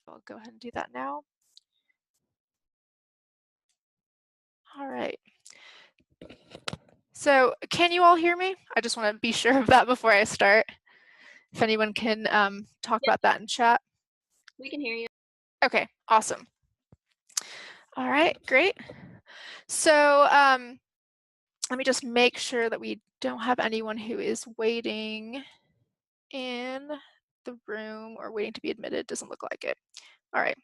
I'll go ahead and do that now. All right. So can you all hear me? I just want to be sure of that before I start. If anyone can talk about that in chat. We can hear you. Okay, awesome. All right, great. So let me just make sure that we don't have anyone who is waiting in the room or waiting to be admitted. Doesn't look like it. All right,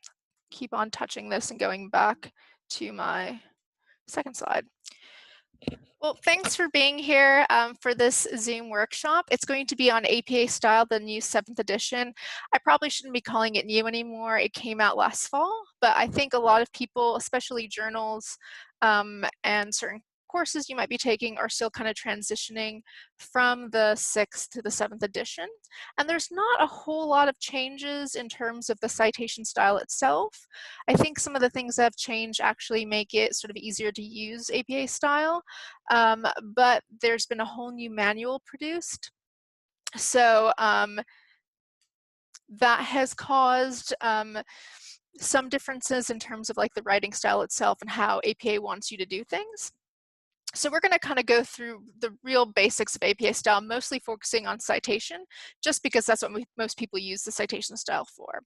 keep on touching this and going back to my second slide. Well, thanks for being here for this Zoom workshop. It's going to be on APA Style, the new 7th edition. I probably shouldn't be calling it new anymore. It came out last fall, but I think a lot of people, especially journals and certain courses you might be taking, are still kind of transitioning from the 6th to the 7th edition. And there's not a whole lot of changes in terms of the citation style itself. I think some of the things that have changed actually make it sort of easier to use APA style. But there's been a whole new manual produced. So that has caused some differences in terms of like the writing style itself and how APA wants you to do things. So we're going to kind of go through the real basics of APA style, mostly focusing on citation, just because that's what most people use the citation style for.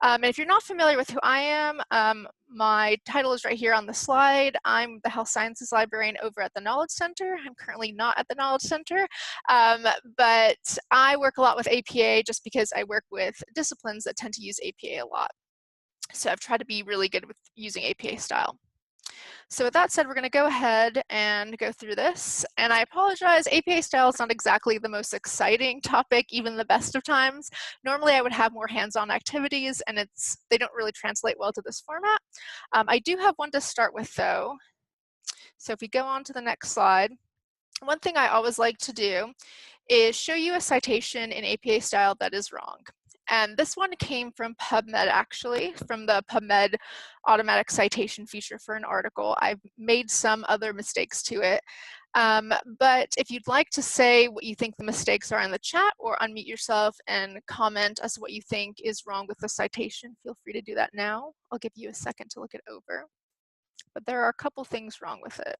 And if you're not familiar with who I am, my title is right here on the slide. I'm the Health Sciences Librarian over at the Knowledge Center. I'm currently not at the Knowledge Center, but I work a lot with APA just because I work with disciplines that tend to use APA a lot. So I've tried to be really good with using APA style. So with that said, we're going to go ahead and go through this. And I apologize, APA style is not exactly the most exciting topic, even the best of times. Normally I would have more hands-on activities, and they don't really translate well to this format. I do have one to start with though. So if we go on to the next slide, one thing I always like to do is show you a citation in APA style that is wrong. And this one came from PubMed, actually, from the PubMed automatic citation feature for an article. I've made some other mistakes to it. But if you'd like to say what you think the mistakes are in the chat, or unmute yourself and comment as to what you think is wrong with the citation, feel free to do that now. I'll give you a second to look it over. But there are a couple things wrong with it.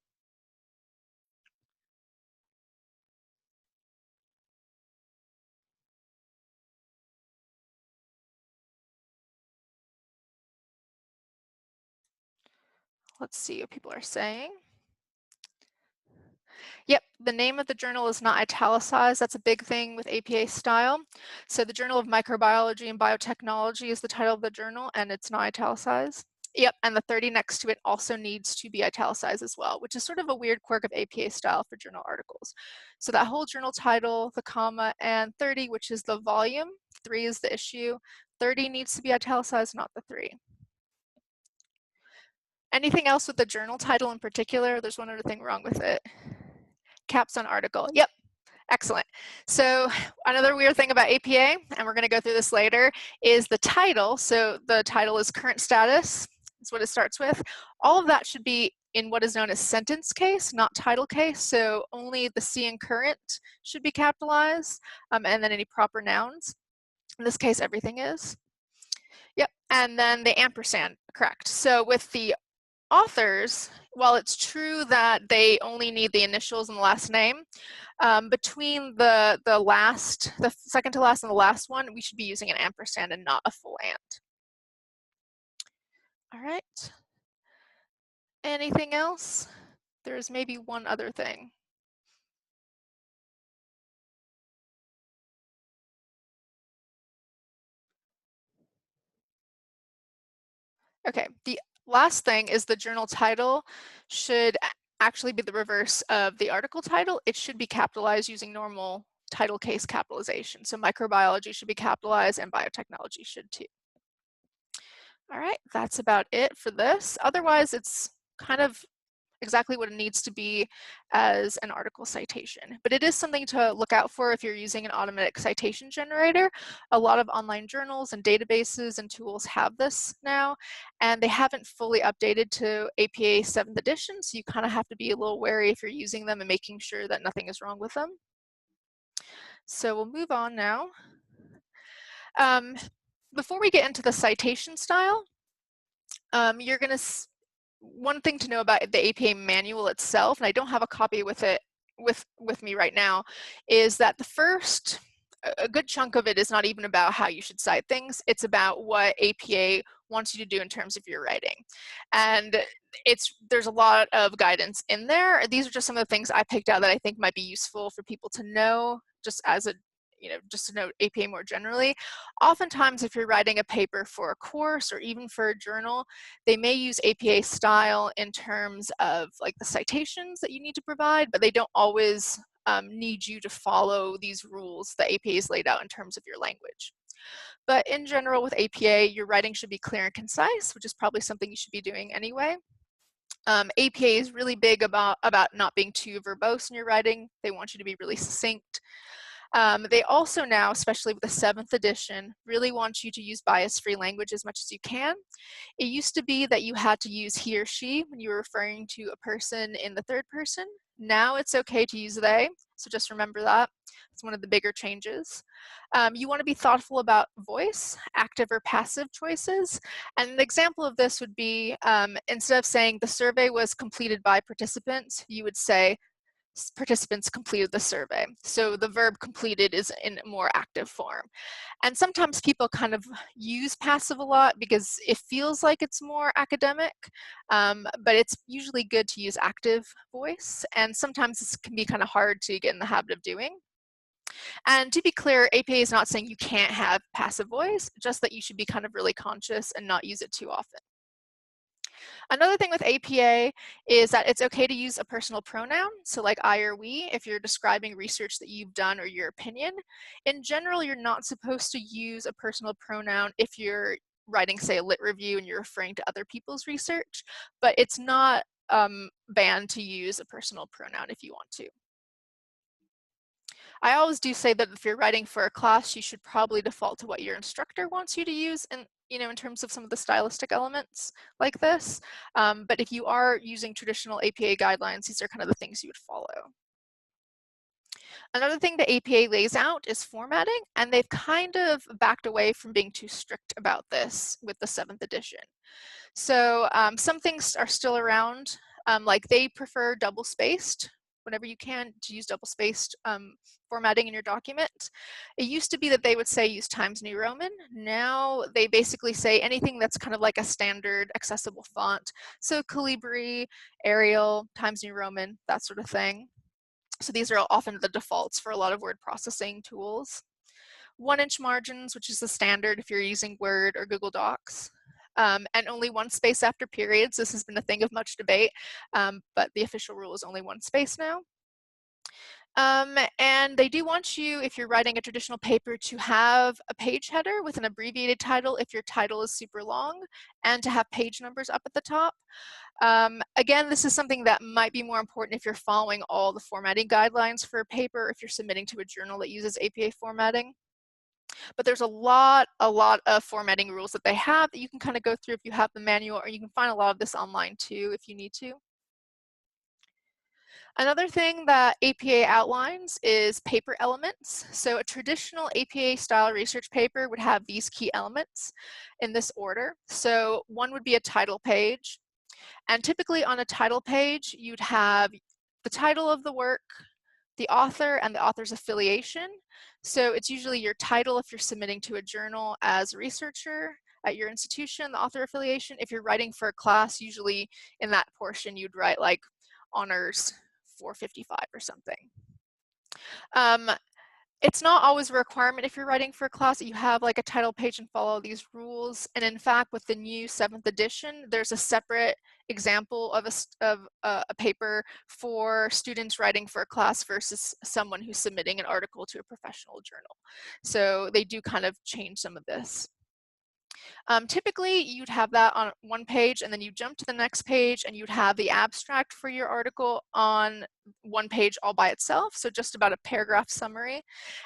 Let's see what people are saying. Yep, the name of the journal is not italicized. That's a big thing with APA style. So the Journal of Microbiology and Biotechnology is the title of the journal, and it's not italicized. Yep, and the 30 next to it also needs to be italicized as well, which is sort of a weird quirk of APA style for journal articles. So that whole journal title, the comma, and 30, which is the volume, 3 is the issue, 30 needs to be italicized, not the 3. Anything else with the journal title in particular? There's one other thing wrong with it. Caps on article. Yep, excellent. So another weird thing about APA, and we're going to go through this later, is the title. So the title is current status, is what it starts with. All of that should be in what is known as sentence case, not title case. So only the C in current should be capitalized, and then any proper nouns. In this case, everything is. Yep, and then the ampersand, correct. So with the authors, while it's true that they only need the initials and the last name, between the second to last and the last one, we should be using an ampersand and not a full and. All right. Anything else? There's maybe one other thing. Okay, the last thing is the journal title should actually be the reverse of the article title. It should be capitalized using normal title case capitalization. So microbiology should be capitalized and biotechnology should too. All right, that's about it for this. Otherwise, it's kind of exactly what it needs to be as an article citation. But it is something to look out for if you're using an automatic citation generator. A lot of online journals and databases and tools have this now, and they haven't fully updated to APA 7th edition, so you kind of have to be a little wary if you're using them and making sure that nothing is wrong with them. So we'll move on now. before we get into the citation style, you're going to, one thing to know about the APA manual itself, and I don't have a copy with it with me right now, is that the first, a good chunk of it is not even about how you should cite things. It's about what APA wants you to do in terms of your writing. And there's a lot of guidance in there. These are just some of the things I picked out that I think might be useful for people to know, just as a, just to know APA more generally. Oftentimes, if you're writing a paper for a course or even for a journal, they may use APA style in terms of like the citations that you need to provide, but they don't always need you to follow these rules that APA is laid out in terms of your language. But in general, with APA, your writing should be clear and concise, which is probably something you should be doing anyway. APA is really big about not being too verbose in your writing. They want you to be really succinct. They also now, especially with the 7th edition, really want you to use bias-free language as much as you can. It used to be that you had to use he or she when you were referring to a person in the 3rd person. Now it's okay to use they, so just remember that. It's one of the bigger changes. You want to be thoughtful about voice, active or passive choices. And an example of this would be, instead of saying the survey was completed by participants, you would say participants completed the survey. So the verb completed is in more active form. And sometimes people kind of use passive a lot because it feels like it's more academic, but it's usually good to use active voice. And sometimes this can be kind of hard to get in the habit of doing. And to be clear, APA is not saying you can't have passive voice, just that you should be kind of really conscious and not use it too often. Another thing with APA is that it's okay to use a personal pronoun, so like I or we, if you're describing research that you've done or your opinion. In general, you're not supposed to use a personal pronoun if you're writing, say, a lit review and you're referring to other people's research, but it's not banned to use a personal pronoun if you want to. I always do say that if you're writing for a class, you should probably default to what your instructor wants you to use, and in terms of some of the stylistic elements like this. But if you are using traditional APA guidelines, these are kind of the things you would follow. Another thing the APA lays out is formatting, and they've kind of backed away from being too strict about this with the 7th edition. So some things are still around, like they prefer double-spaced whenever you can to use double-spaced formatting in your document. It used to be that they would say use Times New Roman. Now they basically say anything that's kind of like a standard accessible font. So Calibri, Arial, Times New Roman, that sort of thing. So these are often the defaults for a lot of word processing tools. 1-inch margins, which is the standard if you're using Word or Google Docs. And only one space after periods. This has been a thing of much debate, but the official rule is only one space now. And they do want you, if you're writing a traditional paper, to have a page header with an abbreviated title if your title is super long, and to have page numbers up at the top. Again, this is something that might be more important if you're following all the formatting guidelines for a paper, or if you're submitting to a journal that uses APA formatting. But there's a lot of formatting rules that they have that you can kind of go through if you have the manual, or you can find a lot of this online too if you need to. Another thing that APA outlines is paper elements. So a traditional APA style research paper would have these key elements in this order. So one would be a title page. And typically on a title page, you'd have the title of the work, the author, and the author's affiliation. So it's usually your title if you're submitting to a journal as a researcher at your institution, the author affiliation. If you're writing for a class, usually in that portion, you'd write like honors 455 or something. It's not always a requirement if you're writing for a class that you have like a title page and follow these rules. And in fact, with the new 7th edition, there's a separate example of a paper for students writing for a class versus someone who's submitting an article to a professional journal. So they do kind of change some of this. Typically, you'd have that on one page, and then you jump to the next page, and you'd have the abstract for your article on one page all by itself, so just about a paragraph summary.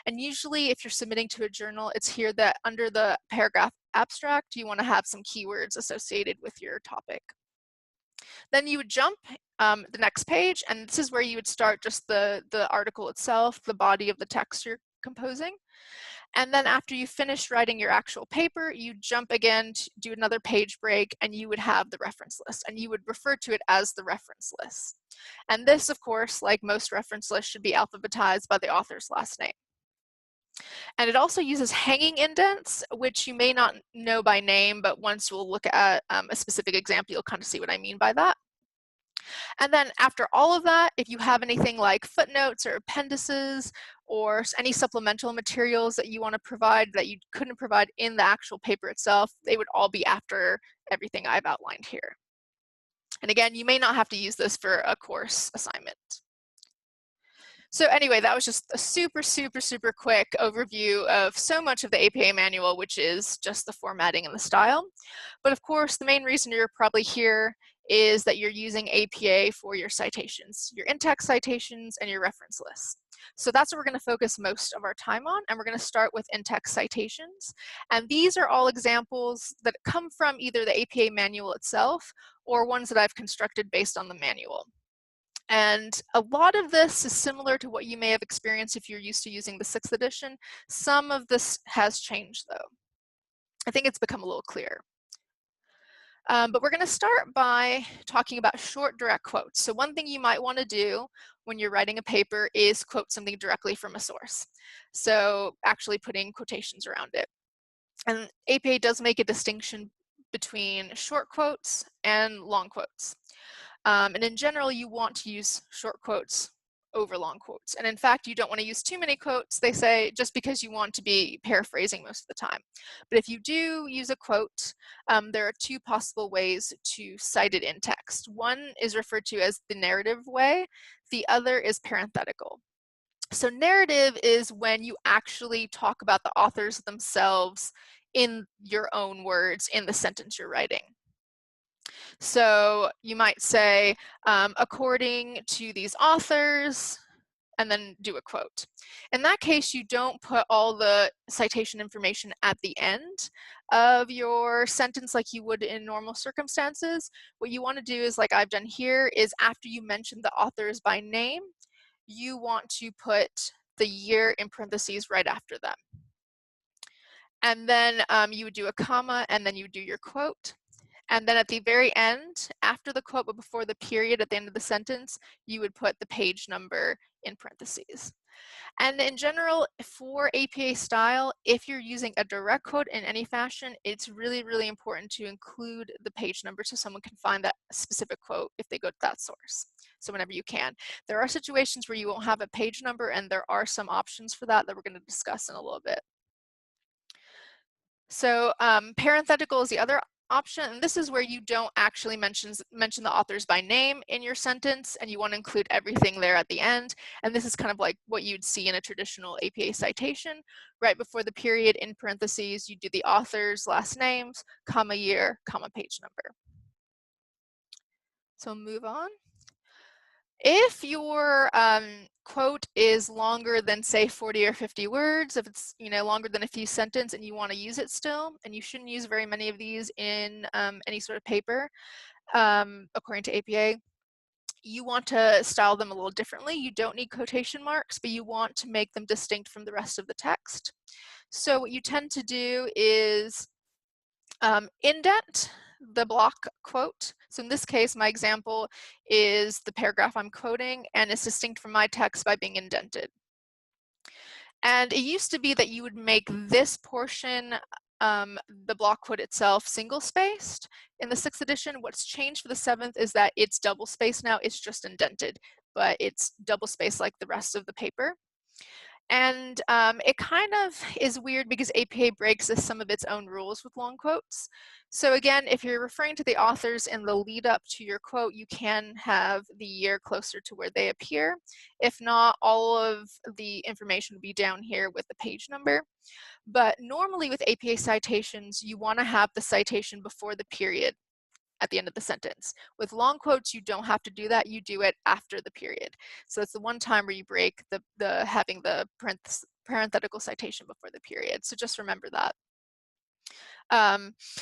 And usually, if you're submitting to a journal, it's here that under the paragraph abstract, you want to have some keywords associated with your topic. Then you would jump the next page, and this is where you would start just the article itself, the body of the text you're composing. And then after you finish writing your actual paper, you jump again to do another page break, and you would have the reference list, and you would refer to it as the reference list. And this, of course, like most reference lists, should be alphabetized by the author's last name. And it also uses hanging indents, which you may not know by name, but once we'll look at a specific example, you'll kind of see what I mean by that. And then after all of that, if you have anything like footnotes or appendices or any supplemental materials that you want to provide that you couldn't provide in the actual paper itself, they would all be after everything I've outlined here. And again, you may not have to use this for a course assignment. So anyway, that was just a super, super, super quick overview of so much of the APA manual, which is just the formatting and the style. But of course, the main reason you're probably here is that you're using APA for your citations, your in-text citations and your reference lists. So that's what we're going to focus most of our time on, and we're going to start with in-text citations. And these are all examples that come from either the APA manual itself or ones that I've constructed based on the manual. And a lot of this is similar to what you may have experienced if you're used to using the 6th edition. Some of this has changed though. I think it's become a little clearer. But we're going to start by talking about short direct quotes. So one thing you might want to do when you're writing a paper is quote something directly from a source. So actually putting quotations around it. And APA does make a distinction between short quotes and long quotes. And in general, you want to use short quotes over long quotes. And in fact, you don't want to use too many quotes, they say, just because you want to be paraphrasing most of the time. But if you do use a quote, there are two possible ways to cite it in text. One is referred to as the narrative way. The other is parenthetical. So narrative is when you actually talk about the authors themselves in your own words in the sentence you're writing. So you might say, according to these authors, and then do a quote. In that case, you don't put all the citation information at the end of your sentence like you would in normal circumstances. What you want to do is, like I've done here, is after you mention the authors by name, you want to put the year in parentheses right after them. And then you would do a comma, and then you would do your quote. And then at the very end, after the quote but before the period at the end of the sentence, you would put the page number in parentheses. And in general, for APA style, if you're using a direct quote in any fashion, it's really, really important to include the page number so someone can find that specific quote if they go to that source. So whenever you can. There are situations where you won't have a page number, and there are some options for that we're going to discuss in a little bit. So parenthetical is the other option, and this is where you don't actually mention the authors by name in your sentence, and you want to include everything there at the end. And this is kind of like what you'd see in a traditional APA citation. Right before the period, in parentheses, you do the author's last names, comma year, comma page number. So move on. If your quote is longer than, say, 40 or 50 words, if it's longer than a few sentences and you want to use it still, and you shouldn't use very many of these in any sort of paper, according to APA, you want to style them a little differently. You don't need quotation marks, but you want to make them distinct from the rest of the text. So what you tend to do is indent the block quote. So in this case, my example is the paragraph I'm quoting, and it's distinct from my text by being indented. And it used to be that you would make this portion, the block quote itself, single-spaced. In the 6th edition, what's changed for the 7th is that it's double-spaced now. It's just indented, but it's double-spaced like the rest of the paper. And it kind of is weird because APA breaks some of its own rules with long quotes. So again, if you're referring to the authors in the lead up to your quote, you can have the year closer to where they appear. If not, all of the information will be down here with the page number. But normally with APA citations, you want to have the citation before the period at the end of the sentence. With long quotes, you don't have to do that. You do it after the period. So it's the one time where you break having the parenthetical citation before the period. So just remember that.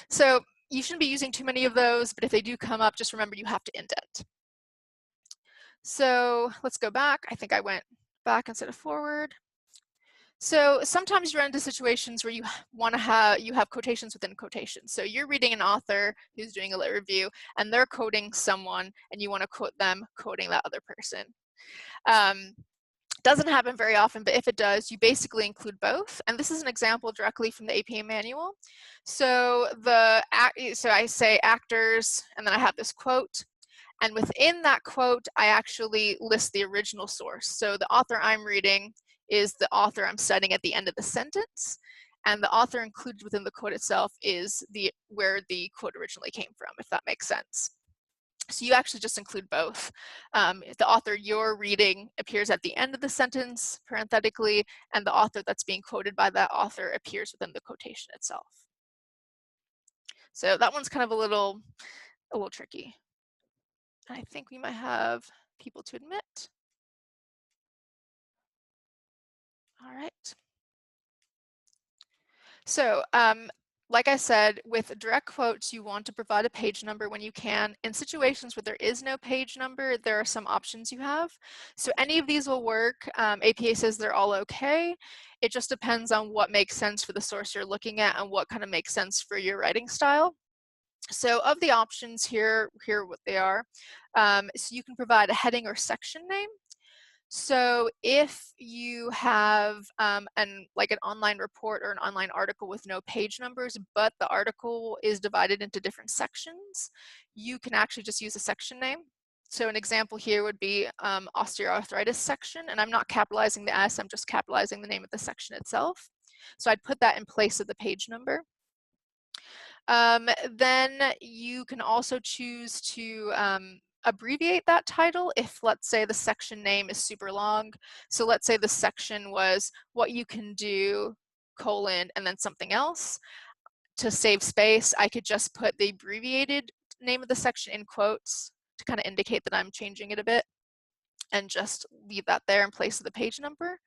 So you shouldn't be using too many of those, but if they do come up, just remember you have to indent. So let's go back. I think I went back instead of forward. So sometimes you run into situations where you have quotations within quotations. So you're reading an author who's doing a lit review, and they're quoting someone, and you want to quote them quoting that other person. Doesn't happen very often, but if it does, you basically include both. And this is an example directly from the APA manual. So I say actors, and then I have this quote. And within that quote, I actually list the original source. So the author I'm reading is the author I'm citing at the end of the sentence. And the author included within the quote itself is where the quote originally came from, if that makes sense. So you actually just include both. The author you're reading appears at the end of the sentence, parenthetically, and the author that's being quoted by that author appears within the quotation itself. So that one's kind of a little tricky. I think we might have people to admit. All right. So like I said, with direct quotes, you want to provide a page number when you can. In situations where there is no page number, there are some options you have. So any of these will work. APA says they're all okay. It just depends on what makes sense for the source you're looking at and what kind of makes sense for your writing style. So of the options here are what they are. So you can provide a heading or section name. So if you have like an online report or an online article with no page numbers, but the article is divided into different sections, you can actually just use a section name. So an example here would be osteoarthritis section, and I'm not capitalizing the S, I'm just capitalizing the name of the section itself. So I'd put that in place of the page number. Then you can also choose to abbreviate that title if, let's say, the section name is super long. So let's say the section was what you can do, colon, and then something else. To save space, I could just put the abbreviated name of the section in quotes to kind of indicate that I'm changing it a bit, and just leave that there in place of the page number.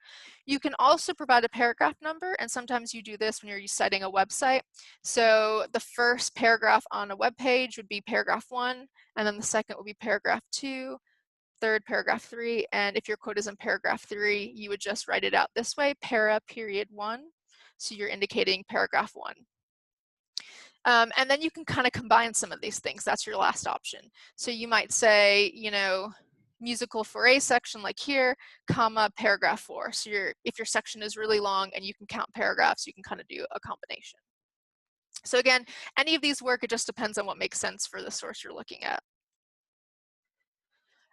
You can also provide a paragraph number, and sometimes you do this when you're citing a website. So the first paragraph on a web page would be paragraph 1, and then the second would be paragraph 2, third paragraph 3, and if your quote is in paragraph 3, you would just write it out this way, para period 1. So you're indicating paragraph 1. And then you can kind of combine some of these things. That's your last option. So you might say, you know, musical for a section like here, comma, paragraph 4. So if your section is really long and you can count paragraphs, you can kind of do a combination. So again, any of these work, it just depends on what makes sense for the source you're looking at.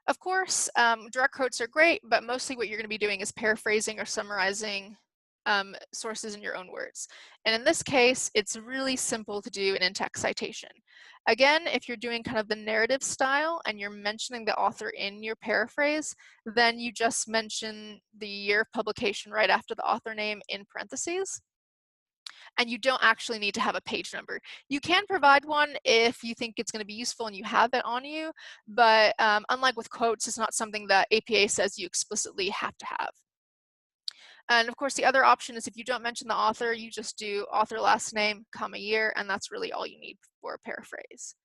Of course, direct quotes are great, but mostly what you're going to be doing is paraphrasing or summarizing sources in your own words. And in this case, it's really simple to do an in-text citation. Again, if you're doing kind of the narrative style and you're mentioning the author in your paraphrase, then you just mention the year of publication right after the author name in parentheses. And you don't actually need to have a page number. You can provide one if you think it's going to be useful and you have it on you, but unlike with quotes, it's not something that APA says you explicitly have to have. And of course, the other option is if you don't mention the author, you just do author last name, comma, year, and that's really all you need for a paraphrase.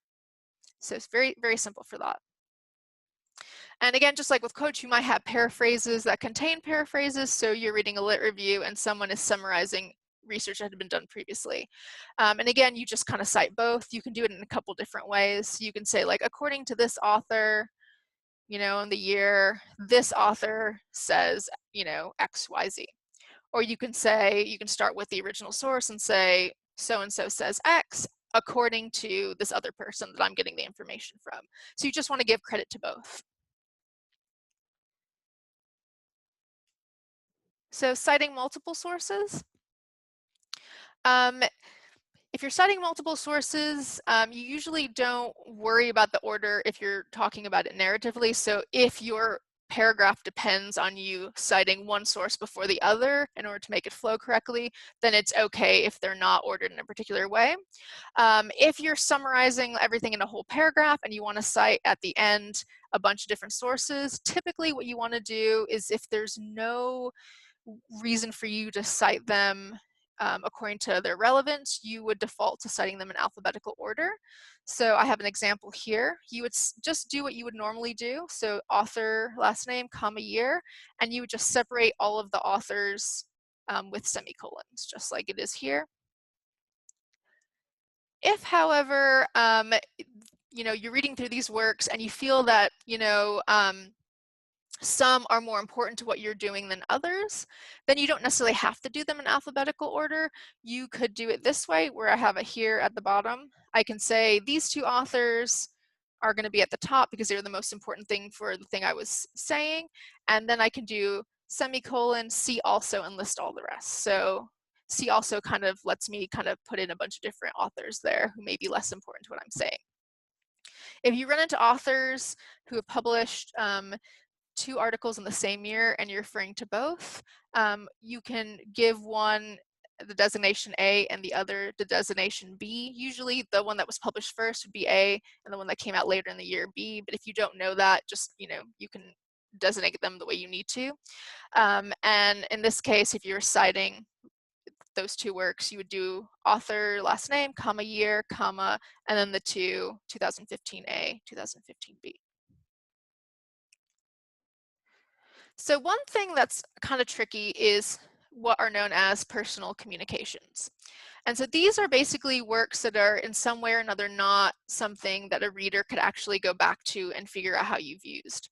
So it's very, very simple for that. And again, just like with quotes, you might have paraphrases that contain paraphrases. So you're reading a lit review and someone is summarizing research that had been done previously. And again, you just kind of cite both. You can do it in a couple different ways. You can say like, according to this author, you know, in the year, this author says, you know, X, Y, Z. Or you can say, you can start with the original source and say, so-and-so says X, according to this other person that I'm getting the information from. So you just want to give credit to both. So citing multiple sources. If you're citing multiple sources, you usually don't worry about the order if you're talking about it narratively. So if your paragraph depends on you citing one source before the other in order to make it flow correctly, then it's okay if they're not ordered in a particular way. If you're summarizing everything in a whole paragraph and you want to cite at the end a bunch of different sources, typically what you want to do is if there's no reason for you to cite them according to their relevance, you would default to citing them in alphabetical order. So I have an example here. You would just do what you would normally do. So author, last name, comma, year, and you would just separate all of the authors with semicolons, just like it is here. If, however, you're reading through these works and you feel that, some are more important to what you're doing than others, then you don't necessarily have to do them in alphabetical order. You could do it this way, where I have it here at the bottom. I can say these two authors are going to be at the top because they're the most important thing for the thing I was saying. And then I can do semicolon, see also, and list all the rest. So see also kind of lets me kind of put in a bunch of different authors there who may be less important to what I'm saying. If you run into authors who have published 2 articles in the same year and you're referring to both, you can give one the designation A and the other the designation B. Usually the one that was published first would be A and the one that came out later in the year B, but if you don't know that, just, you can designate them the way you need to. And in this case, if you're citing those 2 works, you would do author, last name, comma, year, comma, and then the 2, 2015A, 2015B. So one thing that's kind of tricky is what are known as personal communications. And so these are basically works that are in some way or another not something that a reader could actually go back to and figure out how you've used.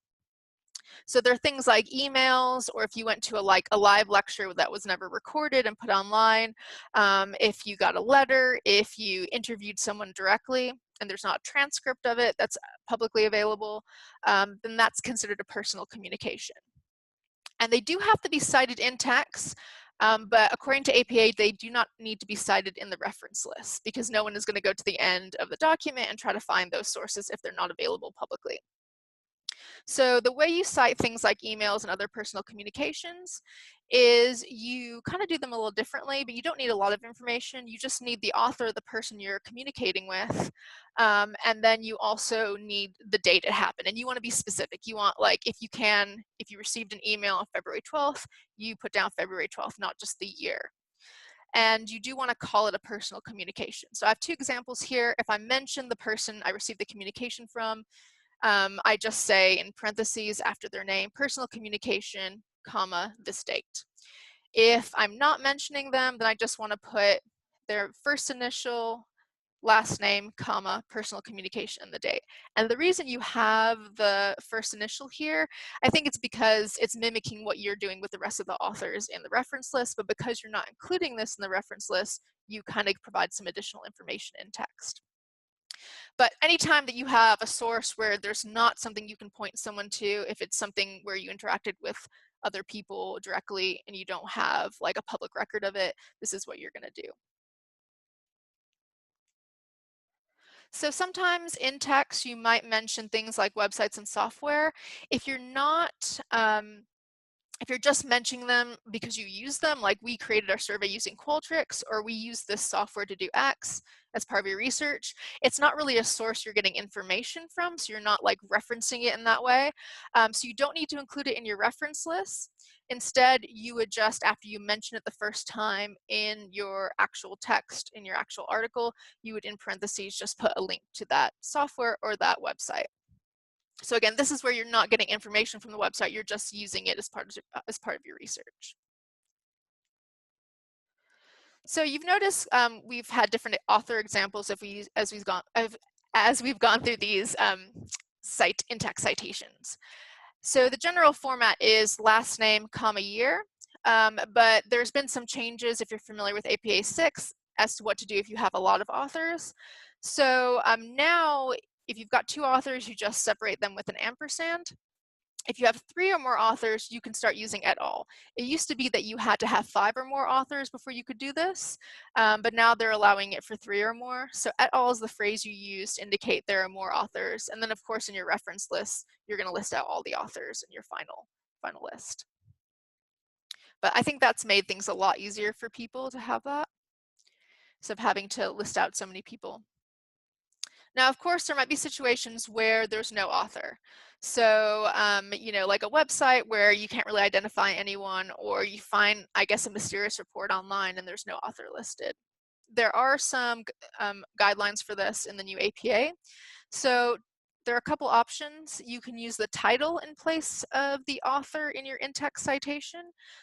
So there are things like emails, or if you went to a live lecture that was never recorded and put online, if you got a letter, if you interviewed someone directly and there's not a transcript of it that's publicly available, then that's considered a personal communication. And they do have to be cited in text, but according to APA, they do not need to be cited in the reference list because no one is going to go to the end of the document and try to find those sources if they're not available publicly. So the way you cite things like emails and other personal communications is you kind of do them a little differently, but you don't need a lot of information. You just need the author, the person you're communicating with, and then you also need the date it happened. And you want to be specific. You want, like, if you received an email on February 12th, you put down February 12th, not just the year. And you do want to call it a personal communication. So I have 2 examples here. If I mention the person I received the communication from, I just say in parentheses after their name, personal communication, comma, this date. If I'm not mentioning them, then I just want to put their first initial, last name, comma, personal communication, and the date. And the reason you have the first initial here, I think it's because it's mimicking what you're doing with the rest of the authors in the reference list, but because you're not including this in the reference list, you kind of provide some additional information in text. But anytime that you have a source where there's not something you can point someone to, if it's something where you interacted with other people directly and you don't have like a public record of it, this is what you're going to do. So sometimes in text, you might mention things like websites and software. If you're not, if you're just mentioning them because you use them, like we created our survey using Qualtrics, or we use this software to do X as part of your research, it's not really a source you're getting information from, so you're not like referencing it in that way. So you don't need to include it in your reference list. Instead, you would just, after you mention it the first time in your actual text, in your actual article, you would in parentheses just put a link to that software or that website. So again, this is where you're not getting information from the website, you're just using it as part of your research. So you've noticed we've had different author examples as we've gone through these in-text citations. So the general format is last name, comma, year, but there's been some changes if you're familiar with APA 6 as to what to do if you have a lot of authors. So now, if you've got 2 authors, you just separate them with an ampersand. If you have 3 or more authors, you can start using et al. It used to be that you had to have 5 or more authors before you could do this, but now they're allowing it for 3 or more. So et al is the phrase you use to indicate there are more authors. And then of course in your reference list, you're going to list out all the authors in your final list. But I think that's made things a lot easier for people to have that, instead of having to list out so many people. Now, of course, there might be situations where there's no author. So, like a website where you can't really identify anyone, or you find, I guess, a mysterious report online and there's no author listed. There are some guidelines for this in the new APA. So there are a couple options. You can use the title in place of the author in your in-text citation.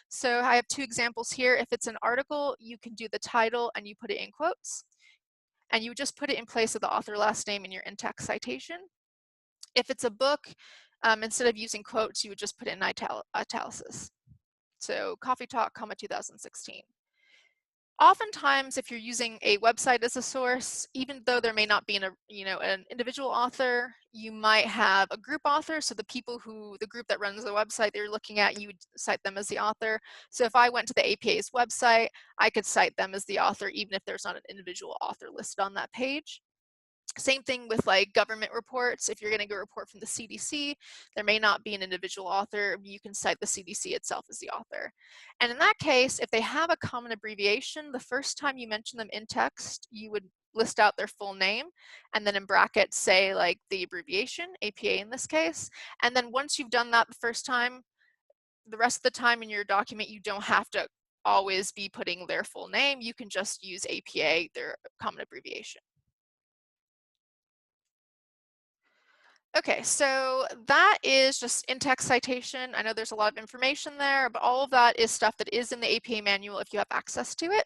So I have two examples here. If it's an article, you can do the title and you put it in quotes, and you just put it in place of the author last name in your in-text citation. If it's a book, instead of using quotes, you would just put it in italics. So Coffee Talk, 2016. Oftentimes, if you're using a website as a source, even though there may not be an individual author, you might have a group author. So the group that runs the website that you're looking at, you would cite them as the author. So if I went to the APA's website, I could cite them as the author, even if there's not an individual author listed on that page. Same thing with like government reports. If you're getting a report from the CDC, there may not be an individual author. You can cite the CDC itself as the author. And in that case, if they have a common abbreviation, the first time you mention them in text, you would list out their full name and then in brackets say like the abbreviation, APA in this case. And then once you've done that the first time, the rest of the time in your document, you don't have to always be putting their full name. You can just use APA, their common abbreviation. Okay, so that is just in-text citation. I know there's a lot of information there, but all of that is stuff that is in the APA manual if you have access to it.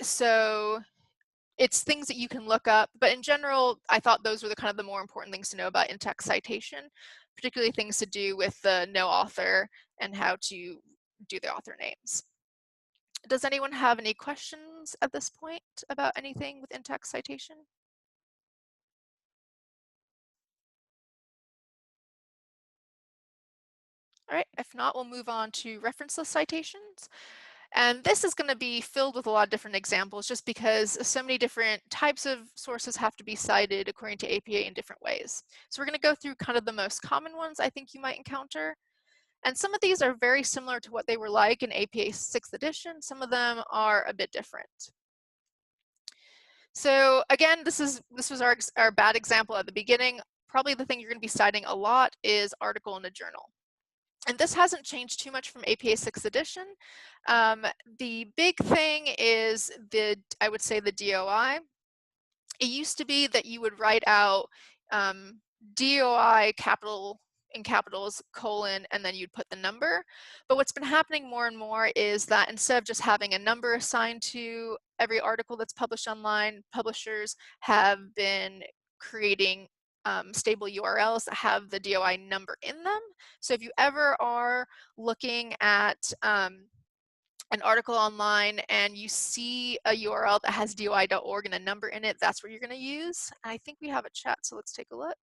So it's things that you can look up, but in general, I thought those were the kind of the more important things to know about in-text citation, particularly things to do with the no author and how to do the author names. Does anyone have any questions at this point about anything with in-text citation? All right, if not, we'll move on to referenceless citations. And this is going to be filled with a lot of different examples just because so many different types of sources have to be cited according to APA in different ways. So we're going to go through kind of the most common ones I think you might encounter. And some of these are very similar to what they were like in APA 6th edition. Some of them are a bit different. So again, this was our bad example at the beginning. Probably the thing you're going to be citing a lot is article in a journal. And this hasn't changed too much from APA 6th edition. The big thing is I would say the DOI. It used to be that you would write out DOI in capitals, colon, and then you'd put the number. But what's been happening more and more is that instead of just having a number assigned to every article that's published online, publishers have been creating stable URLs that have the DOI number in them. So if you ever are looking at an article online and you see a URL that has doi.org and a number in it, that's where you're going to use. I think we have a chat, so let's take a look.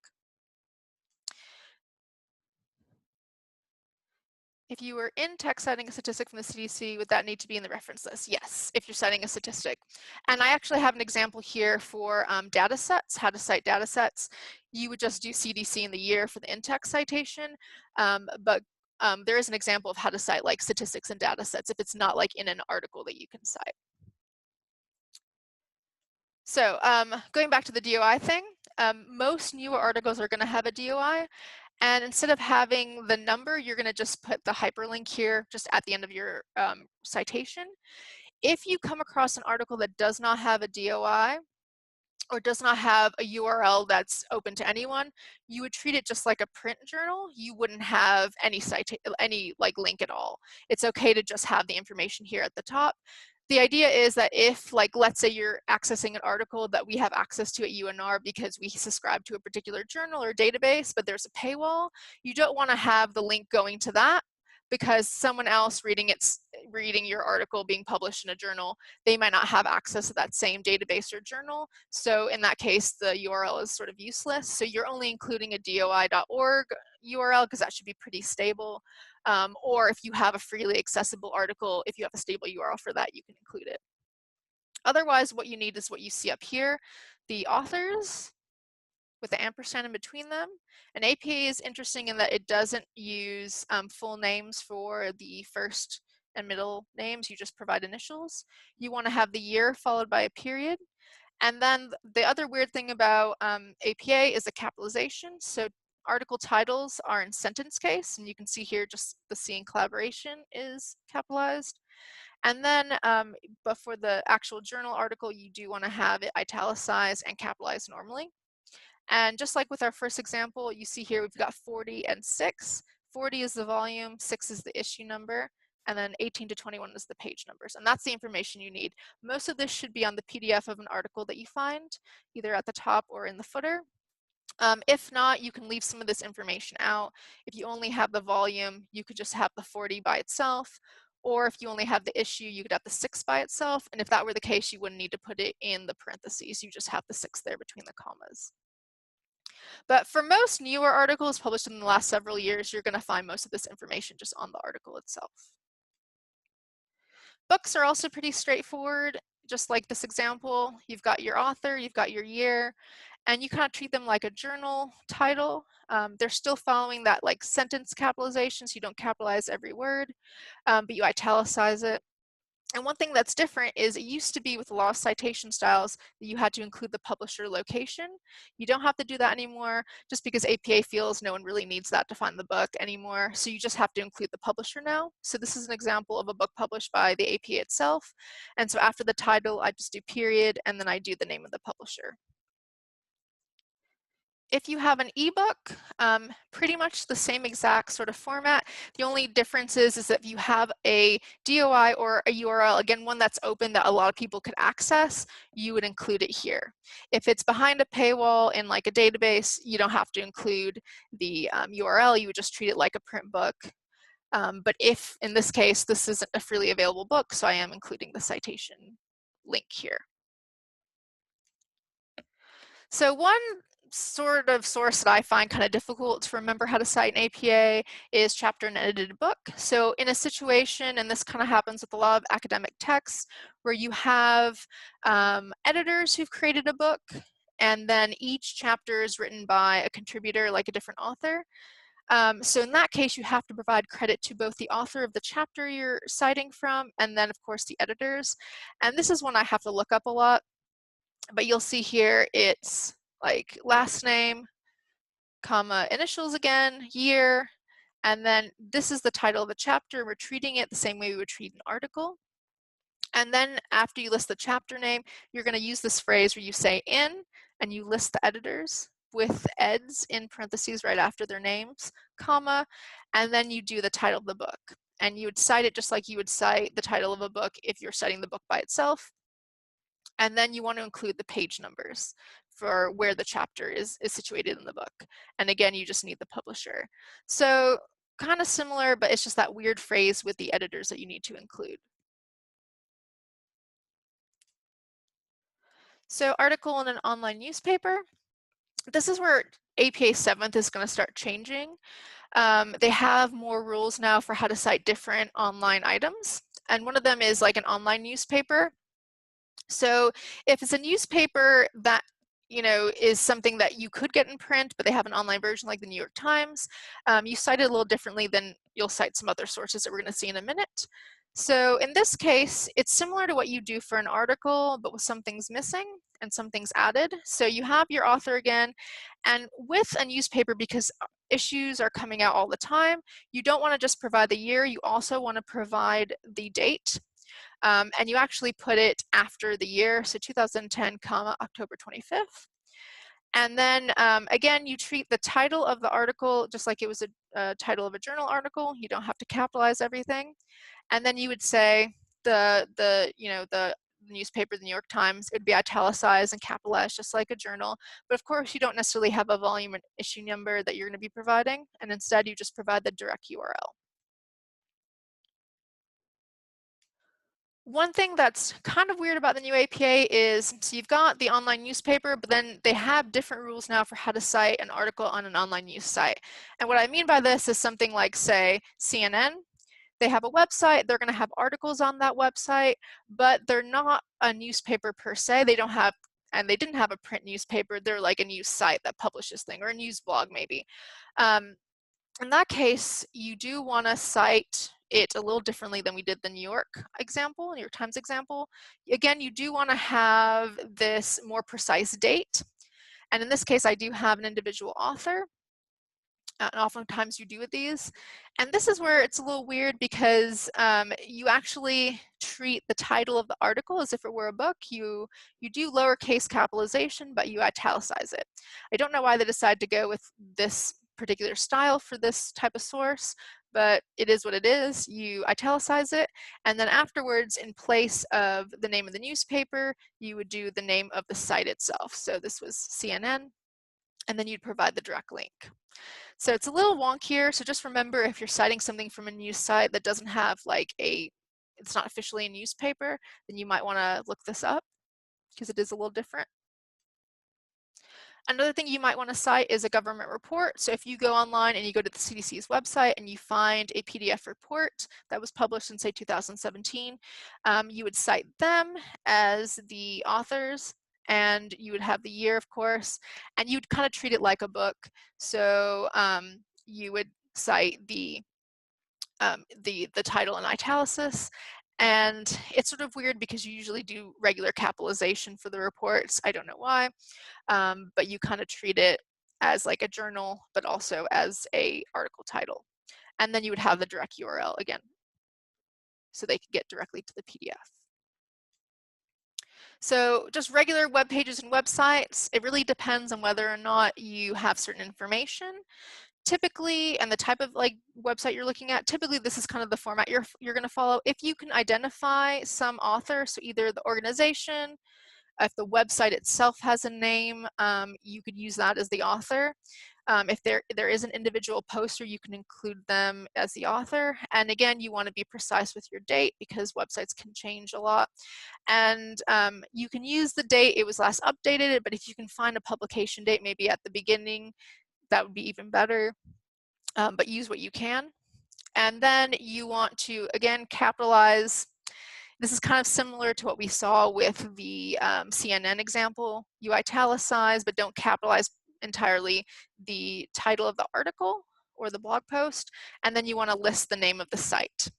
If you were in text citing a statistic from the CDC, would that need to be in the reference list? Yes, if you're citing a statistic. And I actually have an example here for data sets, how to cite data sets. You would just do CDC in the year for the in-text citation, but there is an example of how to cite like statistics and data sets if it's not like in an article that you can cite. So going back to the DOI thing, most newer articles are going to have a DOI. And instead of having the number, you're going to just put the hyperlink here just at the end of your citation. If you come across an article that does not have a DOI or does not have a URL that's open to anyone, you would treat it just like a print journal. You wouldn't have any like link at all. It's okay to just have the information here at the top. The idea is that if, like, let's say you're accessing an article that we have access to at UNR because we subscribe to a particular journal or database, but there's a paywall, you don't want to have the link going to that because someone else reading your article being published in a journal, they might not have access to that same database or journal. So in that case, the URL is sort of useless. So you're only including a doi.org URL because that should be pretty stable. Or if you have a freely accessible article, if you have a stable URL for that, you can include it. Otherwise, what you need is what you see up here, the authors with the ampersand in between them. And APA is interesting in that it doesn't use full names for the first and middle names, you just provide initials. You want to have the year followed by a period. And then the other weird thing about APA is the capitalization. So article titles are in sentence case, and you can see here just the C in collaboration is capitalized. And then, but for the actual journal article, you do want to have it italicized and capitalized normally. And just like with our first example, you see here we've got 40 and 6. 40 is the volume, 6 is the issue number, and then 18 to 21 is the page numbers. And that's the information you need. Most of this should be on the PDF of an article that you find, either at the top or in the footer. If not, you can leave some of this information out. If you only have the volume, you could just have the 40 by itself. Or if you only have the issue, you could have the 6 by itself. And if that were the case, you wouldn't need to put it in the parentheses. You just have the 6 there between the commas. But for most newer articles published in the last several years, you're going to find most of this information just on the article itself. Books are also pretty straightforward. Just like this example, you've got your author, you've got your year, and you kind of treat them like a journal title. They're still following that like sentence capitalization, so you don't capitalize every word, but you italicize it. And one thing that's different is it used to be with a lot of citation styles that you had to include the publisher location. You don't have to do that anymore just because APA feels no one really needs that to find the book anymore. So you just have to include the publisher now. So this is an example of a book published by the APA itself. And so after the title, I just do period, and then I do the name of the publisher. If you have an ebook, pretty much the same exact sort of format. The only difference is that if you have a DOI or a URL, again, one that's open that a lot of people could access, you would include it here. If it's behind a paywall in like a database, you don't have to include the URL, you would just treat it like a print book. But if, in this case, this isn't a freely available book, so I am including the citation link here. So one sort of source that I find kind of difficult to remember how to cite an APA is chapter and edited book. So in a situation, and this kind of happens with a lot of academic texts, where you have editors who've created a book, and then each chapter is written by a contributor, like a different author. So in that case, you have to provide credit to both the author of the chapter you're citing from, and then of course the editors. And this is one I have to look up a lot, but you'll see here it's like last name, comma, initials again, year, and then this is the title of the chapter. We're treating it the same way we would treat an article. And then after you list the chapter name, you're going to use this phrase where you say in, and you list the editors with eds in parentheses right after their names, comma, and then you do the title of the book. And you would cite it just like you would cite the title of a book if you're citing the book by itself. And then you want to include the page numbers for where the chapter is situated in the book. And again, you just need the publisher. So kind of similar, but it's just that weird phrase with the editors that you need to include. So article in an online newspaper. This is where APA 7th is going to start changing. They have more rules now for how to cite different online items. And one of them is like an online newspaper. So if it's a newspaper that is something that you could get in print, but they have an online version like the New York Times, you cite it a little differently than you'll cite some other sources that we're going to see in a minute. So in this case, it's similar to what you do for an article, but with some things missing and some things added. So you have your author again, and with a newspaper, because issues are coming out all the time, you don't want to just provide the year, you also want to provide the date. And you actually put it after the year, so 2010, October 25th. And then again, you treat the title of the article just like it was a title of a journal article. You don't have to capitalize everything. And then you would say the newspaper, the New York Times, it would be italicized and capitalized just like a journal. But of course, you don't necessarily have a volume and issue number that you're going to be providing. And instead, you just provide the direct URL. One thing that's kind of weird about the new APA is, so you've got the online newspaper, but then they have different rules now for how to cite an article on an online news site. And what I mean by this is something like, say, CNN. They have a website, they're going to have articles on that website, but they're not a newspaper per se. They don't have, and they didn't have a print newspaper. They're like a news site that publishes things, or a news blog maybe. In that case, you do want to cite it a little differently than we did the New York example, New York Times example. Again, you do want to have this more precise date. And in this case, I do have an individual author. And oftentimes you do with these. And this is where it's a little weird because you actually treat the title of the article as if it were a book. You do lowercase capitalization, but you italicize it. I don't know why they decided to go with this particular style for this type of source, but it is what it is. You italicize it, and then afterwards, in place of the name of the newspaper, you would do the name of the site itself. So this was CNN, and then you'd provide the direct link. So it's a little wonkier, so just remember, if you're citing something from a news site that doesn't have like it's not officially a newspaper, then you might want to look this up because it is a little different. Another thing you might want to cite is a government report. So if you go online and you go to the CDC's website and you find a PDF report that was published in, say, 2017, you would cite them as the authors, and you would have the year, of course, and you'd kind of treat it like a book. So you would cite the title in italics. And it's sort of weird because you usually do regular capitalization for the reports. I don't know why. But you kind of treat it as like a journal, but also as a article title. And then you would have the direct URL again, so they could get directly to the PDF. So just regular web pages and websites, it really depends on whether or not you have certain information. Typically, and the type of like website you're looking at, typically this is kind of the format you're going to follow. If you can identify some author, so either the organization, if the website itself has a name, you could use that as the author. If there is an individual poster, you can include them as the author. And again, you want to be precise with your date because websites can change a lot. And you can use the date it was last updated, but if you can find a publication date, maybe at the beginning, that would be even better. But use what you can. And then you want to, again, capitalize. This is kind of similar to what we saw with the CNN example. You italicize, but don't capitalize entirely the title of the article or the blog post, and then you want to list the name of the site.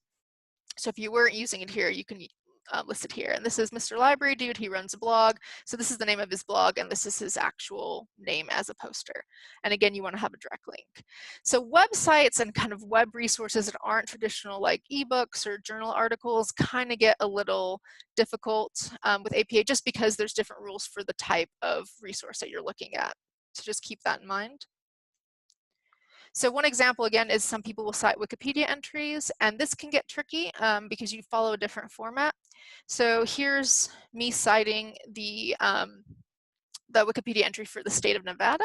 So if you weren't using it here, you can list it here. And this is Mr. Library Dude, he runs a blog. So this is the name of his blog, and this is his actual name as a poster. And again, you want to have a direct link. So websites and kind of web resources that aren't traditional like ebooks or journal articles kind of get a little difficult with APA just because there's different rules for the type of resource that you're looking at. So just keep that in mind. So one example, again, is some people will cite Wikipedia entries, and this can get tricky because you follow a different format. So here's me citing the Wikipedia entry for the state of Nevada.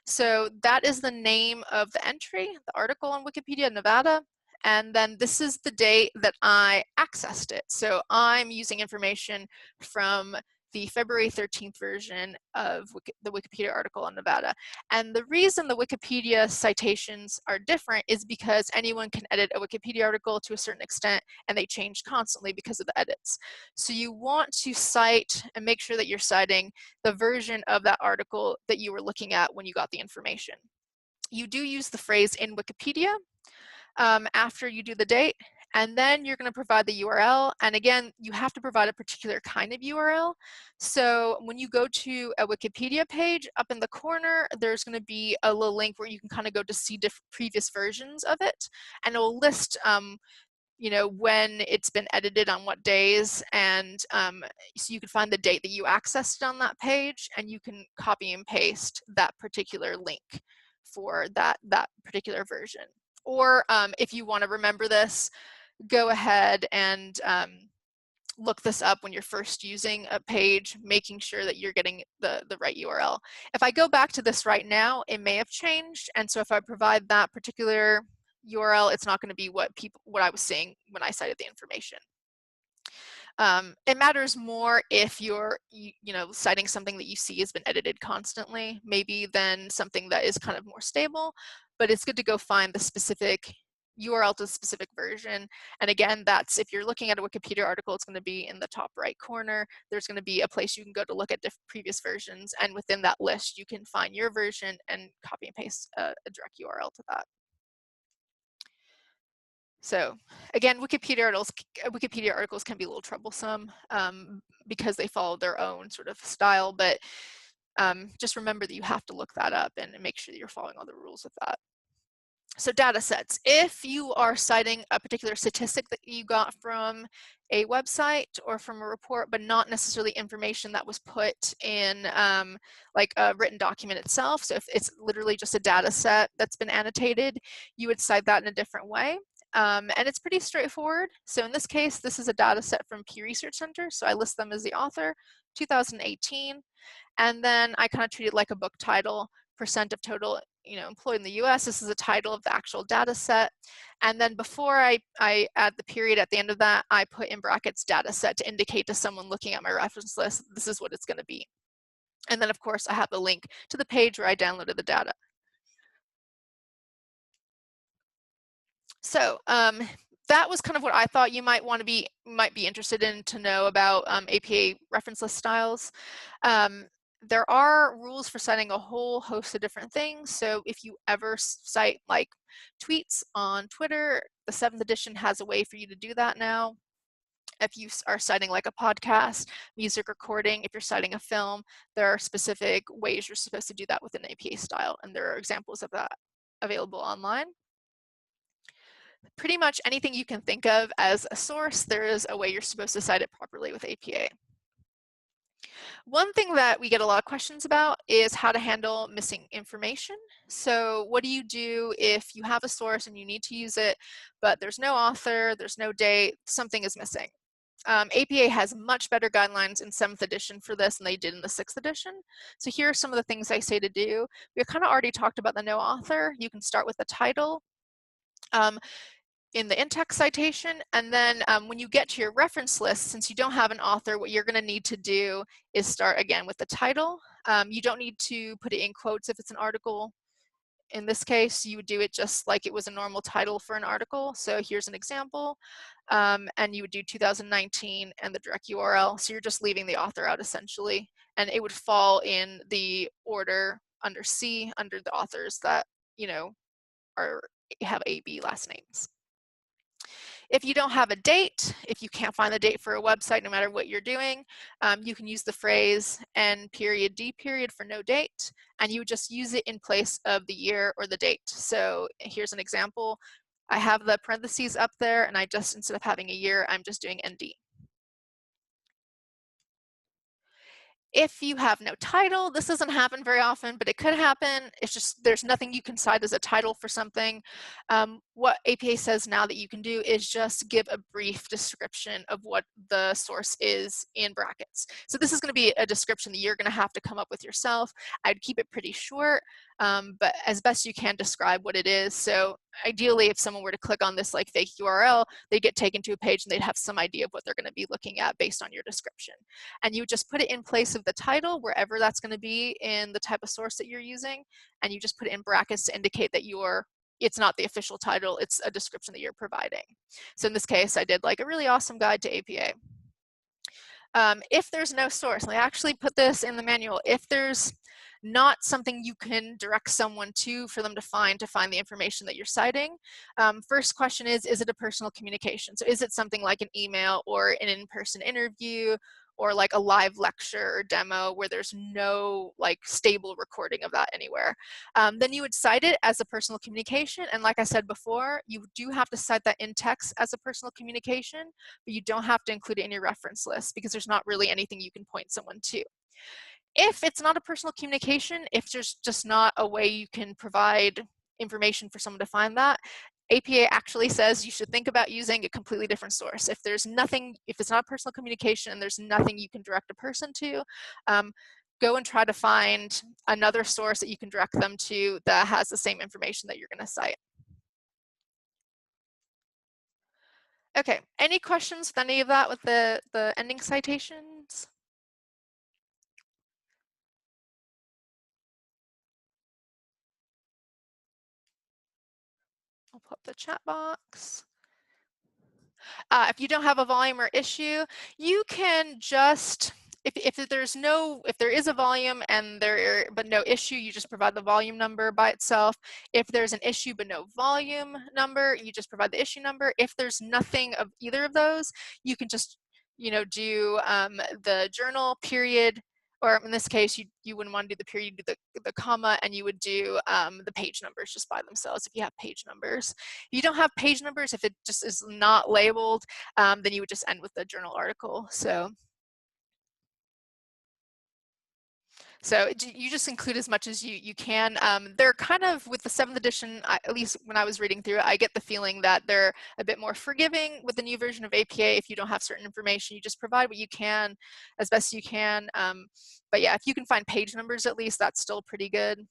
So that is the name of the entry, the article on Wikipedia, Nevada. And then this is the date that I accessed it. So I'm using information from the February 13th version of the Wikipedia article on Nevada. And the reason the Wikipedia citations are different is because anyone can edit a Wikipedia article to a certain extent, and they change constantly because of the edits. So you want to cite and make sure that you're citing the version of that article that you were looking at when you got the information. You do use the phrase in Wikipedia after you do the date, and then you're going to provide the URL. And again, you have to provide a particular kind of URL. So when you go to a Wikipedia page, up in the corner, there's going to be a little link where you can kind of go to see previous versions of it, and it will list you know, when it's been edited on what days, and so you can find the date that you accessed it on that page, and you can copy and paste that particular link for that particular version. Or if you want to remember this, go ahead and look this up when you're first using a page, making sure that you're getting the right URL. If I go back to this right now, it may have changed, and so if I provide that particular URL, it's not going to be what I was seeing when I cited the information. It matters more if you're citing something that you see has been edited constantly, maybe than something that is kind of more stable, but it's good to go find the specific URL to the specific version. And again, that's if you're looking at a Wikipedia article, it's going to be in the top right corner. There's going to be a place you can go to look at previous versions, and within that list you can find your version and copy and paste a direct URL to that. So again, Wikipedia articles can be a little troublesome because they follow their own sort of style, but just remember that you have to look that up and make sure that you're following all the rules with that. So data sets, if you are citing a particular statistic that you got from a website or from a report, but not necessarily information that was put in like a written document itself. So if it's literally just a data set that's been annotated, you would cite that in a different way. And it's pretty straightforward. So in this case, this is a data set from Pew Research Center. So I list them as the author, 2018. And then I kind of treat it like a book title, percent of total employed in the US. This is the title of the actual data set. And then before I add the period at the end of that, I put in brackets data set to indicate to someone looking at my reference list, this is what it's going to be. And then of course I have a link to the page where I downloaded the data. So that was kind of what I thought you might be interested in to know about APA reference list styles. There are rules for citing a whole host of different things. So if you ever cite like tweets on Twitter, the 7th edition has a way for you to do that now. If you are citing like a podcast, music recording, if you're citing a film, there are specific ways you're supposed to do that with an APA style, and there are examples of that available online. Pretty much anything you can think of as a source, there is a way you're supposed to cite it properly with APA. One thing that we get a lot of questions about is how to handle missing information. So what do you do if you have a source and you need to use it, but there's no author, there's no date, something is missing? APA has much better guidelines in 7th edition for this than they did in the 6th edition. So here are some of the things I say to do. We kind of already talked about the no author. You can start with the title. In the in-text citation, and then when you get to your reference list, since you don't have an author, what you're going to need to do is start again with the title. You don't need to put it in quotes if it's an article. In this case, you would do it just like it was a normal title for an article. So here's an example, and you would do 2019 and the direct URL. So you're just leaving the author out essentially, and it would fall in the order under C, under the authors that have AB last names. If you don't have a date, if you can't find the date for a website, no matter what you're doing, you can use the phrase N period D period for no date, and you would just use it in place of the year or the date. So here's an example. I have the parentheses up there, and I just, instead of having a year, I'm just doing ND. If you have no title, this doesn't happen very often, but it could happen. It's just there's nothing you can cite as a title for something. What APA says now that you can do is just give a brief description of what the source is in brackets. So this is going to be a description that you're going to have to come up with yourself. I'd keep it pretty short, but as best you can describe what it is. So ideally, if someone were to click on this like fake URL, they get taken to a page and they'd have some idea of what they're going to be looking at based on your description. And you just put it in place of the title, wherever that's going to be in the type of source that you're using, and you just put it in brackets to indicate that it's not the official title, it's a description that you're providing. So in this case, I did like a really awesome guide to APA. If there's no source, and I actually put this in the manual, if there's not something you can direct someone to for them to find the information that you're citing, first question is it a personal communication? So is it something like an email or an in-person interview, or like a live lecture or demo where there's no like stable recording of that anywhere? Then you would cite it as a personal communication. And like I said before, you do have to cite that in text as a personal communication, but you don't have to include it in your reference list because there's not really anything you can point someone to. If it's not a personal communication, if there's just not a way you can provide information for someone to find that, APA actually says you should think about using a completely different source. If it's not a personal communication and there's nothing you can direct a person to, go and try to find another source that you can direct them to that has the same information that you're going to cite. Okay, any questions with any of that with the ending citations? I'll put up the chat box. If you don't have a volume or issue, you can just, if there is a volume and but no issue, you just provide the volume number by itself. If there's an issue but no volume number, you just provide the issue number. If there's nothing of either of those, you can just do the journal period, or in this case, you wouldn't want to do the period, you do the comma, and you would do the page numbers just by themselves if you have page numbers. If you don't have page numbers, if it just is not labeled, then you would just end with the journal article. So you just include as much as you can. They're kind of, with the 7th edition, at least when I was reading through it, I get the feeling that they're a bit more forgiving with the new version of APA. If you don't have certain information, you just provide what you can as best you can. But yeah, if you can find page numbers at least, that's still pretty good.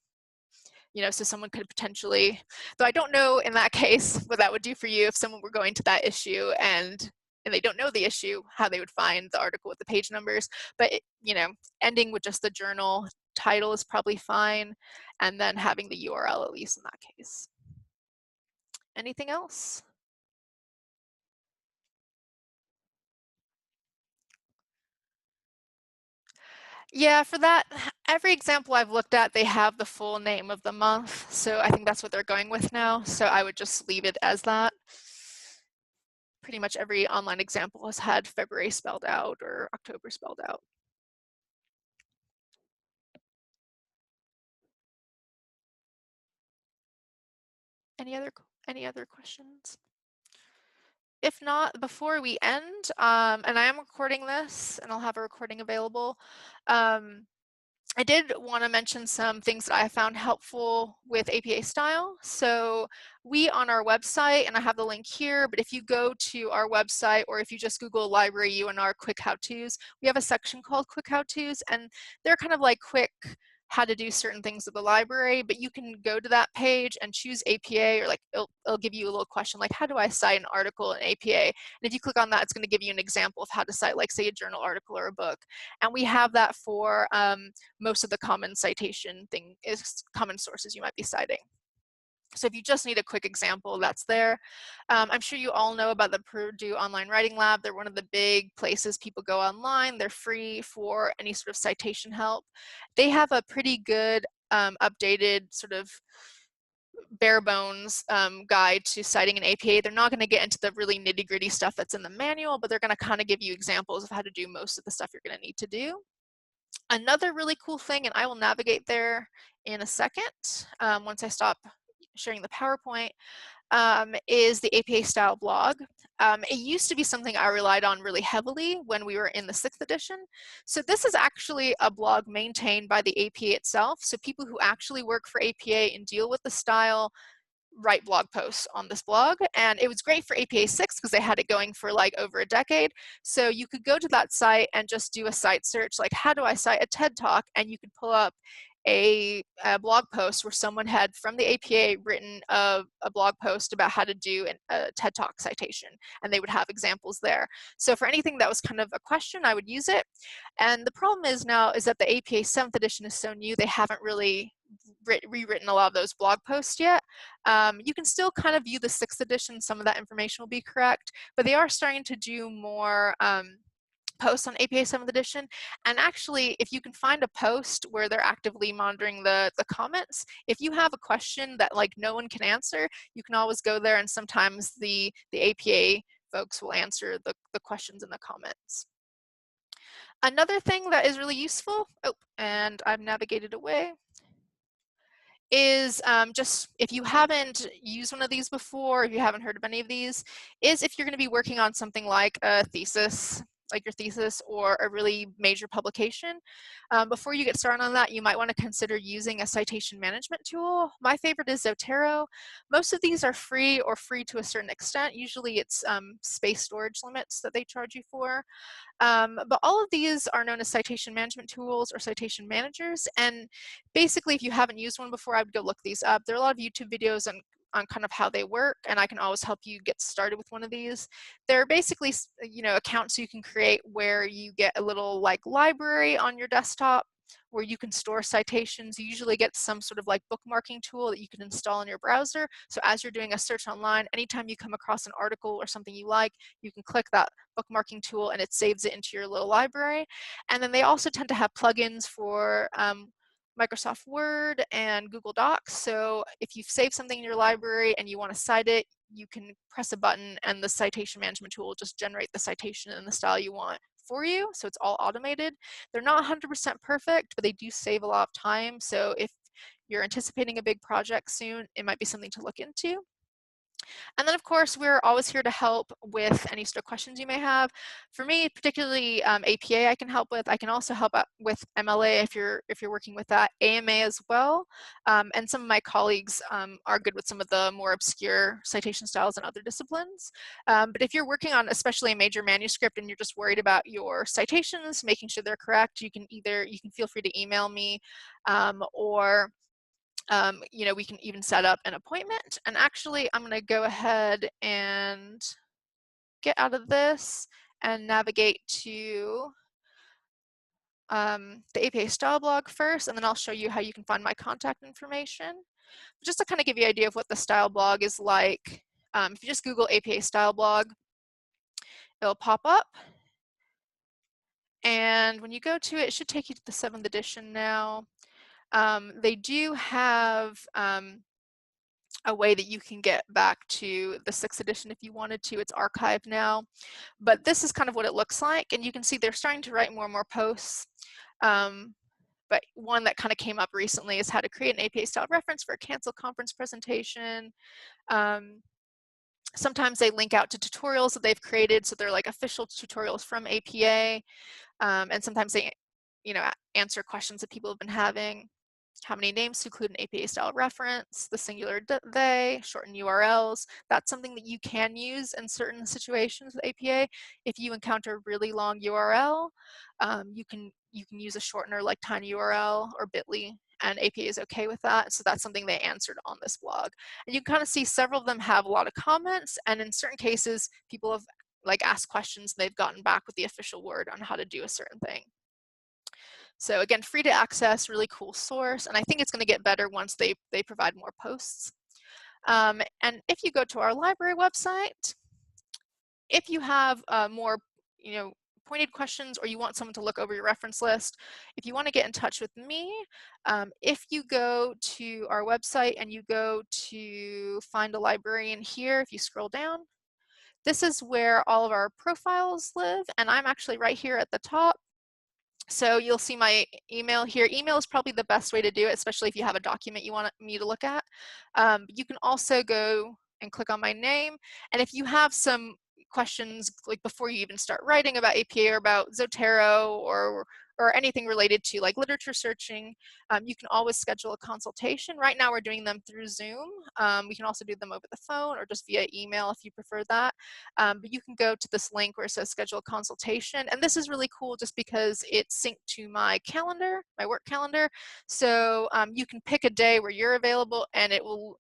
So someone could potentially, though I don't know in that case what that would do for you if someone were going to that issue and they don't know the issue, how they would find the article with the page numbers. But ending with just the journal title is probably fine, and then having the URL at least in that case. Anything else? Yeah, for that, every example I've looked at, they have the full name of the month. So I think that's what they're going with now. So I would just leave it as that. Pretty much every online example has had February spelled out or October spelled out. Any other questions? If not, before we end, and I am recording this and I'll have a recording available, I did want to mention some things that I found helpful with APA style. So we on our website, and I have the link here, but if you go to our website or if you just Google library UNR quick how-tos, we have a section called quick how-tos, and they're kind of like quick how to do certain things at the library, but you can go to that page and choose APA, or like it'll give you a little question like, how do I cite an article in APA? And if you click on that, it's going to give you an example of how to cite, like, say, a journal article or a book. And we have that for most of the common common sources you might be citing. So if you just need a quick example, that's there. I'm sure you all know about the Purdue Online Writing Lab. They're one of the big places people go online. They're free for any sort of citation help. They have a pretty good updated sort of bare bones guide to citing an APA. They're not going to get into the really nitty gritty stuff that's in the manual, but they're going to kind of give you examples of how to do most of the stuff you're going to need to do. Another really cool thing, and I will navigate there in a second once I stop sharing the PowerPoint, is the APA style blog. It used to be something I relied on really heavily when we were in the 6th edition. So this is actually a blog maintained by the APA itself. So people who actually work for APA and deal with the style write blog posts on this blog, and it was great for APA 6 because they had it going for like over a decade. So you could go to that site and just do a site search like, how do I cite a TED Talk, and you could pull up a blog post where someone had from the APA written a blog post about how to do a TED Talk citation, and they would have examples there. So for anything that was kind of a question, I would use it. And the problem is now is that the APA 7th edition is so new, they haven't really rewritten a lot of those blog posts yet. You can still kind of view the 6th edition, some of that information will be correct, but they are starting to do more posts on APA 7th edition. And actually, if you can find a post where they're actively monitoring the comments, if you have a question that like no one can answer, you can always go there, and sometimes the APA folks will answer the questions in the comments. Another thing that is really useful, and I've navigated away, is just if you haven't used one of these before, if you haven't heard of any of these, is if you're going to be working on something like a thesis, like your thesis, or a really major publication, before you get started on that, you might want to consider using a citation management tool. My favorite is Zotero. Most of these are free or free to a certain extent. Usually it's space storage limits that they charge you for. But all of these are known as citation management tools or citation managers. And basically, if you haven't used one before, I would go look these up. There are a lot of YouTube videos on kind of how they work, and I can always help you get started with one of these. They're basically, accounts you can create where you get a little like library on your desktop where you can store citations. You usually get some sort of like bookmarking tool that you can install in your browser. So as you're doing a search online, anytime you come across an article or something you like, you can click that bookmarking tool and it saves it into your little library. And then they also tend to have plugins for Microsoft Word and Google Docs. So if you've saved something in your library and you want to cite it, you can press a button and the citation management tool will just generate the citation in the style you want for you, so it's all automated. They're not 100% perfect, but they do save a lot of time. So if you're anticipating a big project soon, it might be something to look into. And then of course, we're always here to help with any sort of questions you may have. For me, particularly APA I can help with. I can also help out with MLA if you're working with that, AMA as well. And some of my colleagues are good with some of the more obscure citation styles and other disciplines. But if you're working on especially a major manuscript and you're just worried about your citations, making sure they're correct, you can feel free to email me or you know, we can even set up an appointment. And actually, I'm going to go ahead and get out of this and navigate to the APA style blog first, and then I'll show you how you can find my contact information. Just to kind of give you an idea of what the style blog is like, if you just Google APA style blog, it'll pop up. And when you go to it, it should take you to the 7th edition now. They do have a way that you can get back to the 6th edition if you wanted to. It's archived now, but this is kind of what it looks like, and you can see they're starting to write more and more posts. But one that kind of came up recently is how to create an APA style reference for a Cancel conference presentation. Sometimes they link out to tutorials that they've created, so they're like official tutorials from APA, and sometimes they, you know, answer questions that people have been having. How many names to include an APA style reference, the singular they, shorten URLs. That's something that you can use in certain situations with APA. If you encounter a really long URL, you can use a shortener like tinyURL or bit.ly, and APA is okay with that. So that's something they answered on this blog. And you can kind of see several of them have a lot of comments, and in certain cases, people have like asked questions and they've gotten back with the official word on how to do a certain thing. So again, free to access, really cool source, and I think it's going to get better once they provide more posts. And if you go to our library website, if you have more, you know, pointed questions, or you want someone to look over your reference list, if you want to get in touch with me, if you go to our website and you go to find a librarian here, if you scroll down, this is where all of our profiles live, and I'm actually right here at the top. So you'll see my email here. Email is probably the best way to do it, especially if you have a document you want me to look at. You can also go and click on my name. And if you have some questions, like before you even start writing about APA or about Zotero or anything related to like literature searching, you can always schedule a consultation. Right now we're doing them through Zoom. We can also do them over the phone or just via email if you prefer that. But you can go to this link where it says schedule a consultation. And this is really cool just because it's synced to my calendar, my work calendar. So you can pick a day where you're available and it will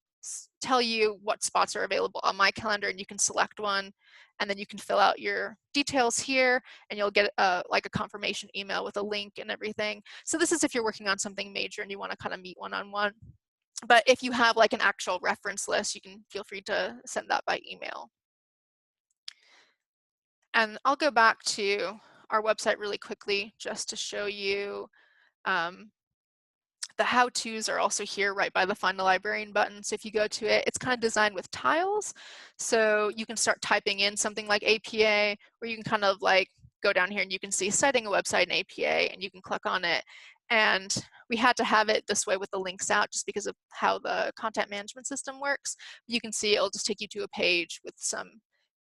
tell you what spots are available on my calendar, and you can select one, and then you can fill out your details here and you'll get like a confirmation email with a link and everything. So this is if you're working on something major and you want to kind of meet one-on-one. But if you have like an actual reference list, you can feel free to send that by email. And I'll go back to our website really quickly just to show you the how-tos are also here right by the Find a Librarian button. So if you go to it, it's kind of designed with tiles. So you can start typing in something like APA, or you can kind of like go down here and you can see citing a website in APA, and you can click on it. And we had to have it this way with the links out just because of how the content management system works. You can see it'll just take you to a page with some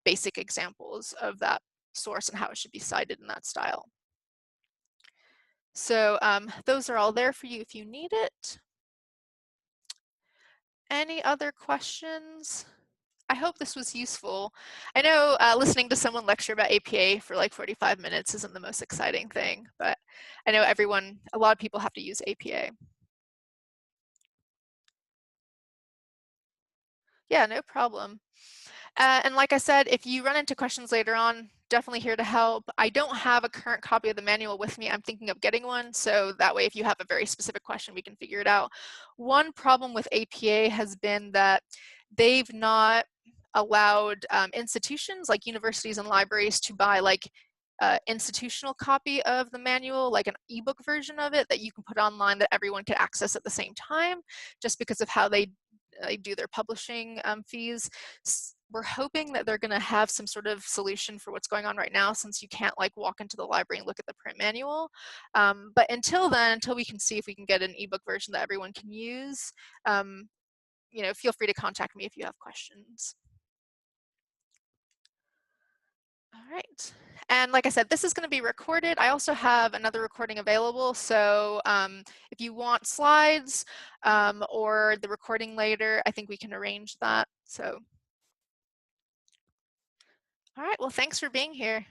basic examples of that source and how it should be cited in that style. So those are all there for you if you need it. Any other questions? I hope this was useful. I know listening to someone lecture about APA for like 45 minutes isn't the most exciting thing, but I know a lot of people have to use APA. Yeah, no problem. And like I said, if you run into questions later on, definitely here to help. I don't have a current copy of the manual with me. I'm thinking of getting one, so that way if you have a very specific question, we can figure it out. One problem with APA has been that they've not allowed institutions like universities and libraries to buy like institutional copy of the manual, like an ebook version of it that you can put online that everyone can access at the same time, just because of how they do their publishing fees. we're hoping that they're going to have some sort of solution for what's going on right now, since you can't like walk into the library and look at the print manual. But until then, until we can see if we can get an ebook version that everyone can use, feel free to contact me if you have questions. All right. And like I said, this is going to be recorded. I also have another recording available. So if you want slides or the recording later, I think we can arrange that. So, all right. Well, thanks for being here.